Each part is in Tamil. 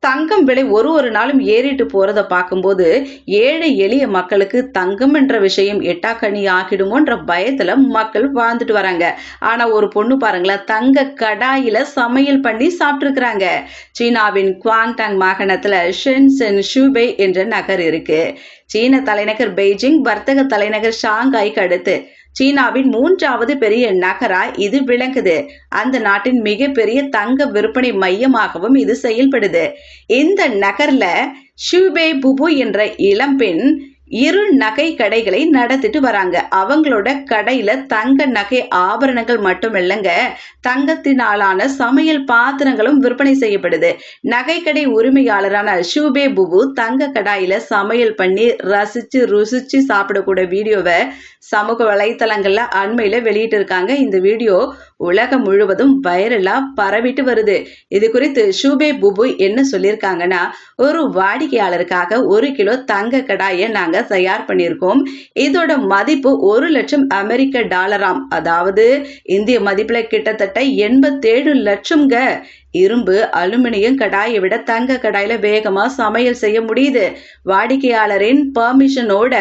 தங்கம் விலை ஒரு நாளும் ஏறிட்டு போறத பார்க்கும்போது ஏழை எளிய மக்களுக்கு தங்கம் என்ற விஷயம் எட்டாக்கனி ஆகிடுமோன்ற பயத்துல மக்கள் வாழ்ந்துட்டு வராங்க. ஆனா ஒரு பொண்ணு பாருங்களேன், தங்க கடாயில சமையல் பண்ணி சாப்பிட்டுருக்காங்க. சீனாவின் குவாங்டாங் மாகாணத்துல ஷென்சென் ஷூபை என்ற நகர் இருக்கு. சீன தலைநகர் பெய்ஜிங், வர்த்தக தலைநகர் ஷாங்காய்க்கு அடுத்து சீனாவின் 3வது பெரிய நகராய் இது விளங்குது. அந்த நாட்டின் மிகப்பெரிய தங்க விற்பனை மையமாகவும் இது செயல்படுது. இந்த நகர்ல ஷூபே புபு என்ற இளம்பெண் 2 நகை கடைகளை நடத்திட்டு வராங்க. அவங்களோட கடையில தங்க நகை ஆபரணங்கள் மட்டும் இல்லைங்க, தங்கத்தினாலான சமையல் பாத்திரங்களும் விற்பனை செய்யப்படுது. நகை கடை உரிமையாளரான ஷூபே புபு தங்க கடாயில சமையல் பண்ணி ரசிச்சு ருசிச்சு சாப்பிடக்கூடிய வீடியோவை சமூக வலைத்தளங்கள்ல அண்மையில வெளியிட்டு இருக்காங்க. இந்த வீடியோ உலகம் முழுவதும் வைரலா பரவிட்டு வருது. இது குறித்து ஷூபே புபு என்ன சொல்லியிருக்காங்கன்னா, ஒரு வாடிக்கையாளருக்காக 1 கிலோ தங்க கடாயை நாங்க தயார் பண்ணியிருக்கோம். இதோட மதிப்பு $1,00,000 அதாவது இந்திய மதிப்புல கிட்டத்தட்ட 87 லட்சம்ங்க. இரும்பு அலுமினியம் கடாயை விட தங்க கடாயில வேகமா சமையல் செய்ய முடியுது. வாடிக்கையாளரின் பர்மிஷனோட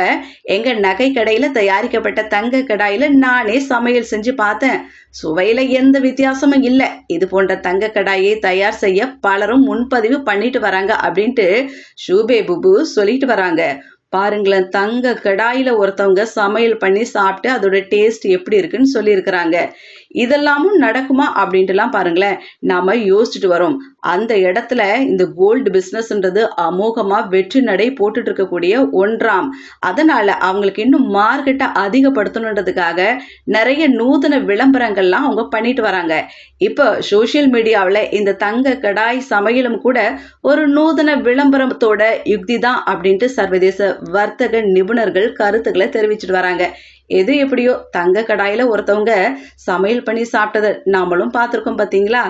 எங்க நகை கடையில தயாரிக்கப்பட்ட தங்க கடாயில நானே சமையல் செஞ்சு பார்த்தேன். சுவையில எந்த வித்தியாசமும் இல்ல. இது போன்ற தங்க கடாயை தயார் செய்ய பலரும் முன்பதிவு பண்ணிட்டு வராங்க அப்படின்ட்டு ஷூபே புபு சொல்லிட்டு வராங்க. பாருங்களேன், தங்க கடாயில ஒருத்தவங்க சமையல் பண்ணி சாப்பிட்டு அதோட டேஸ்ட் எப்படி இருக்குன்னு சொல்லியிருக்கிறாங்க. இதெல்லாமும் நடக்குமா அப்படின்ட்டுலாம் பாருங்களேன் நாம யோசிச்சுட்டு வரோம். அந்த இடத்துல இந்த கோல்டு பிசினஸ்ன்றது அமோகமா வெற்றி நடை போட்டுட்டு இருக்கக்கூடிய ஒன்றாம். அதனால அவங்களுக்கு இன்னும் மார்க்கெட்டை அதிகப்படுத்தணுன்றதுக்காக நிறைய நூதன விளம்பரங்கள்லாம் அவங்க பண்ணிட்டு வராங்க. இப்போ சோசியல் மீடியாவில் இந்த தங்க கடாய் சமையலும் கூட ஒரு நூதன விளம்பரத்தோட யுக்தி தான் அப்படின்ட்டு சர்வதேச வர்த்தக நிபுணர்கள் கருத்துக்களை தெரிவிச்சுட்டு வராங்க. எது எப்படியோ தங்க கடாயில ஒருத்தவங்க சமையல் பண்ணி சாப்பிட்டதை நாமளும் பார்த்திருக்கோம், பாத்தீங்களா?